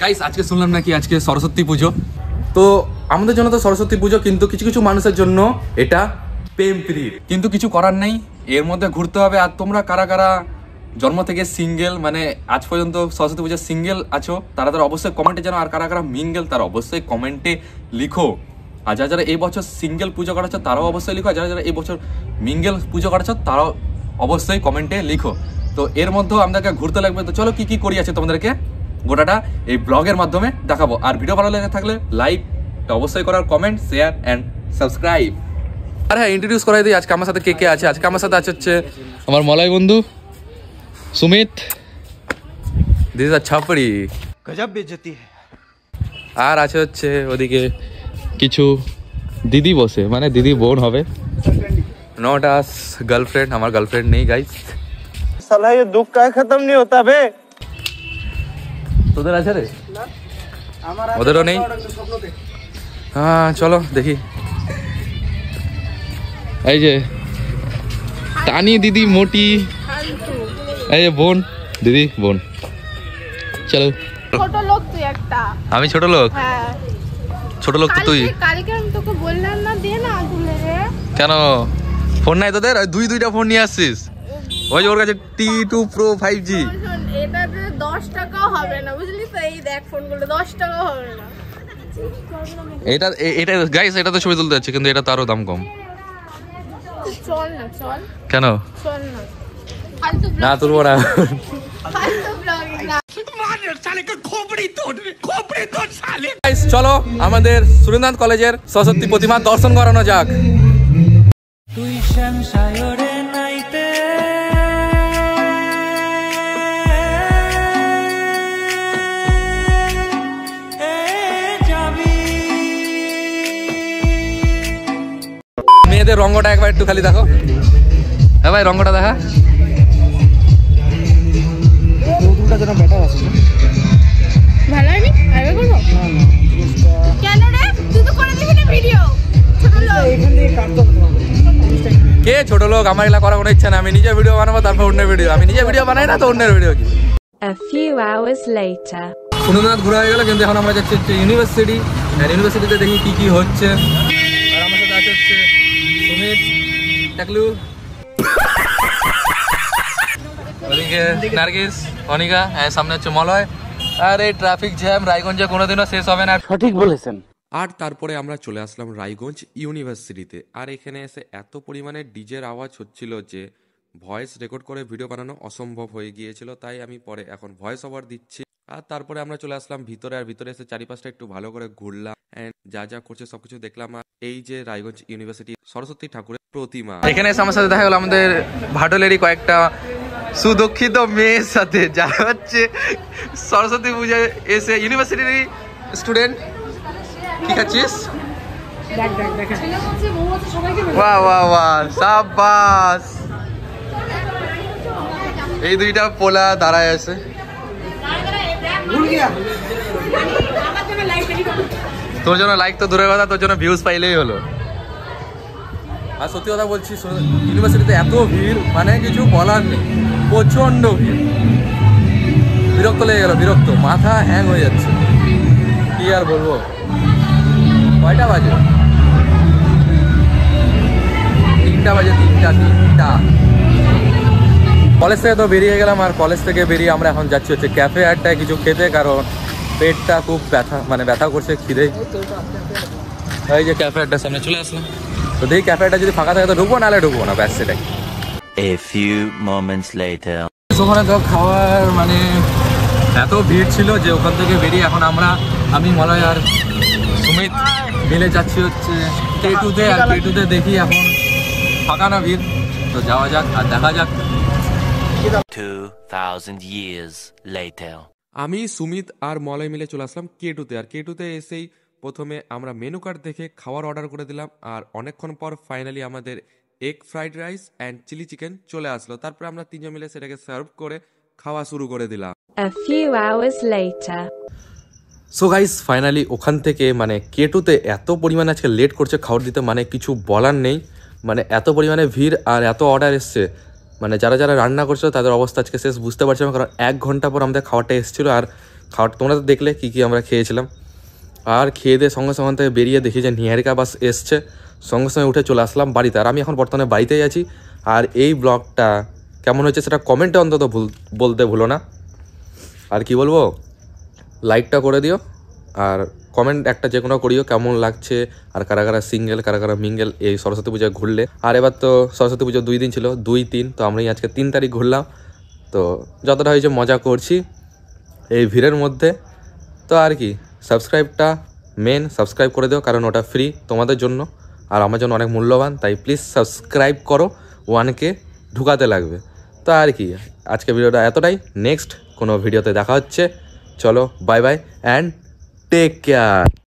Guys আজকে শুনলাম নাকি আজকে সরস্বতী পুজো। তো আমাদের জন্য তো সরস্বতী পুজো, কিন্তু কিছু কিছু মানুষের জন্য এটা প্রেম প্রীতি। কিন্তু কিছু করার নেই, এর মধ্যে ঘুরতে হবে। আর তোমরা কারা কারা জন্ম থেকে সিঙ্গেল, মানে আজ পর্যন্ত সরস্বতী পুজো সিঙ্গেল আছো, তারা অবশ্যই কমেন্টে জানো। আর কারা কারা মিঙ্গেল তারা অবশ্যই কমেন্টে লিখো। আর যারা যারা এই বছর সিঙ্গেল পুজো করাচ্ছ তারাও অবশ্যই লিখো। আর যারা যারা এই বছর মিঙ্গেল পুজো করাচ্ছ তারাও অবশ্যই কমেন্টে লিখো। তো এর মধ্যেও আমাদেরকে ঘুরতে লাগবে। তো চলো কি কি করি আছে তোমাদেরকে গোটাটা এই ব্লগের মাধ্যমে দেখাবো। আর ভিডিও ভালো লেগে থাকলে লাইক অবশ্যই করার, কমেন্ট, শেয়ার অ্যান্ড সাবস্ক্রাইব। আর হ্যাঁ, ইন্ট্রোডিউস করাই দিই আজকে আমার সাথে কে কে আছে। আজকে আমার সাথে আছে হচ্ছে আমার মলয় বন্ধু সুমিত, দিস ইজ আ ছাপড়ি, গজব বেজতি। আর আছে হচ্ছে ওদিকে কিছু দিদি বসে, মানে দিদি বোন হবে, নট আস গার্লফ্রেন্ড। আমার গার্লফ্রেন্ড নেই গাইস। साला ये दुख का खत्म नहीं होता बे। তোদের আছে রে? ওদেরও নেই। হ্যাঁ চলো দেখি। এই যে টানি দিদি মোটি, এই যে বোন দিদি বোন। চলো। ছোট লোক তুই একটা। আমি ছোট লোক? হ্যাঁ ছোট লোক তো তুই। কালকে আমি তোকে বললাম না, দে না তুলে রে। কেন ফোন নাই তোদের? দুইটা ফোন নিয়ে আসছিস। ওই যে ওর কাছে T2 Pro 5G। এটাতে 10 টাকা হবে না, বুঝলি তো? এই দেখ ফোনগুলো 10 টাকা হবে না। এটা গাইস, এটা তো ছবি তুলতে যাচ্ছে, কিন্তু এটা তারও দাম কম। চল না, চল। কেন? চল না। ফালতু না তুলবো না। ফালতু ব্লগিং না। গাইস চলো আমাদের সুরেন্দ্রনাথ কলেজের সরস্বতী প্রতিমা দর্শন করানো যাক। তুই সংসারে নাইতে মেয়েদের রঙ্গটা একবার একটু খালি দেখো। হ্যাঁ ভাই, রঙ্গটা দেখা। ভালো হয়নি? আরে করব কেন রে? তুই তো করে দিবি না ভিডিও। ছোট লোক এখান থেকে কাটতে হবে। কে ছোট লোক? আমার এগুলা করার কোনো ইচ্ছা না। আমি নিজে ভিডিও বানাবো, তারপর অন্যের ভিডিও। আমি নিজে ভিডিও বানাই না তো অন্যের ভিডিও কি। A few hours later. Surendranath ঘুরে হয়ে গেল, কিন্তু এখন আমরা যাচ্ছি হচ্ছে ইউনিভার্সিটি। আর ইউনিভার্সিটিতে দেখি কি কি হচ্ছে। আর আমার সাথে আছে হচ্ছে সুমিত, টাকলু, ওদিকে নার্গিস, অনিকা, আর সামনে হচ্ছে মলয়। আর এই ট্রাফিক জ্যাম রায়গঞ্জে কোনোদিনও শেষ হবে না। সঠিক বলেছেন। আর তারপরে আমরা চলে আসলাম রায়গঞ্জ ইউনিভার্সিটিতে। আর এখানে এসে এত পরিমাণে ডিজের আওয়াজ হচ্ছিল যে ভয়েস রেকর্ড করে ভিডিও বানানো অসম্ভব হয়ে গিয়েছিল। তাই আমি পরে এখন ভয়েস ওভার দিচ্ছি। আর তারপরে আমরা চলে আসলাম ভিতরে। আর ভিতরে এসে চারিপাশটা একটু ভালো করে ঘুরলাম, এন্ড যা যা করছে সবকিছু দেখলাম। আর এই যে রায়গঞ্জ ইউনিভার্সিটি সরস্বতী ঠাকুরের প্রতিমা, এখানে এসে আমার সাথে দেখা গেল আমাদের ভাটলেরই কয়েকটা সুদক্ষিত মেয়ের সাথে, যারা হচ্ছে সরস্বতী পূজায় এসে ইউনিভার্সিটির স্টুডেন্ট। কি খাচ্ছিস? বাহ বাহ বাহ, সাবাস। এই দুইটা পোলা দাঁড়ায় আছে। তোর জন্য লাইক তো দূরের কথা, তোর জন্য ভিউজ পাইলেই হলো। আর সত্যি কথা বলছি, ইউনিভার্সিটিতে এত ভিড়, মানে কিছু বলার নেই, প্রচন্ড ভিড়। বিরক্ত লেগে গেল, বিরক্ত, মাথা হ্যাং হয়ে যাচ্ছে। কি আর বলবো। কয়টা বাজে? 3টা বাজে। 3টা। কলেজ থেকে তো বেরিয়ে গেলাম। আর কলেজ থেকে বেরিয়ে আমরা এখন যাচ্ছি হচ্ছে ক্যাফে আড্ডায় কিছু খেতে, কারণ পেটটা খুব ব্যথা করছে, খিদে। এই যে ক্যাফে আড্ডার সামনে চলে আসলাম। তো দেখি ক্যাফে আড্ডা যদি ফাঁকা থাকে তো ঢুকবো, নাহলে ঢুকবো না, ব্যাস সেটাই। A few moments later. ওখানে তো খাওয়ার মানে এত ভিড় ছিল যে ওখান থেকে বেরিয়ে এখন আমি মলয় আর সুমিত মিলে যাচ্ছি হচ্ছে K2-তে। আর K2-তে দেখি এখন ফাঁকা না ভিড়, তো যাওয়া যাক আর দেখা যাক। 2000 years later. আমি সুমিত আর মলয় মিলে চলে আসলাম K2-তে। আর K2-তে এসেই প্রথমে আমরা মেনু কার্ড দেখে খাবার অর্ডার করে দিলাম। আর অনেকক্ষণ পর ফাইনালি আমাদের egg fried rice and chilli chicken চলে আসলো। তারপরে আমরা তিনজন মিলে সেটাকে সার্ভ করে খাওয়া শুরু করে দিলাম। A few hours later. So guys finally ওখান থেকে মানে K2-তে এত পরিমাণে আজকে লেট করছে খাবার দিতে, মানে কিছু বলার নেই। মানে এত পরিমাণে ভিড় আর এত অর্ডার এসছে, মানে যারা যারা রান্না করছে তাদের অবস্থা আজকে শেষ বুঝতে পারছি না। কারণ 1 ঘন্টা পর আমাদের খাবারটা এসেছিলো। আর খাওয়াটা তোমরা তো দেখলে কী কী আমরা খেয়েছিলাম। আর খেয়ে দিয়ে সঙ্গে সঙ্গে থেকে বেরিয়ে দেখি যে নিহারিকা বাস এসছে, সঙ্গে সঙ্গে উঠে চলে আসলাম বাড়িতে। আর আমি এখন বর্তমানে বাড়িতেই আছি। আর এই ব্লগটা কেমন হয়েছে সেটা কমেন্টে অন্তত বলতে ভুলো না। আর কি বলবো, লাইকটা করে দিও আর কমেন্ট একটা যে কোনো করিও কেমন লাগছে, আর কারা কারা সিঙ্গেল কারা কারা মিঙ্গেল এই সরস্বতী পূজায় ঘুরলে। আর এবার তো সরস্বতী পুজো 2 দিন ছিল, 2-3, তো আমরা আজকে 3 তারিখ ঘুরলাম। তো যতটা হয়েছে মজা করছি এই ভিড়ের মধ্যে। তো আর কি, সাবস্ক্রাইবটা সাবস্ক্রাইব করে দিও, কারণ ওটা ফ্রি তোমাদের জন্য আর আমার জন্য অনেক মূল্যবান। তাই প্লিজ সাবস্ক্রাইব করো, 1K ঢুকাতে লাগবে। তো আর কি, আজকে ভিডিওটা এতটাই। নেক্সট কোনো ভিডিওতে দেখা হচ্ছে। চলো, bye bye and take care.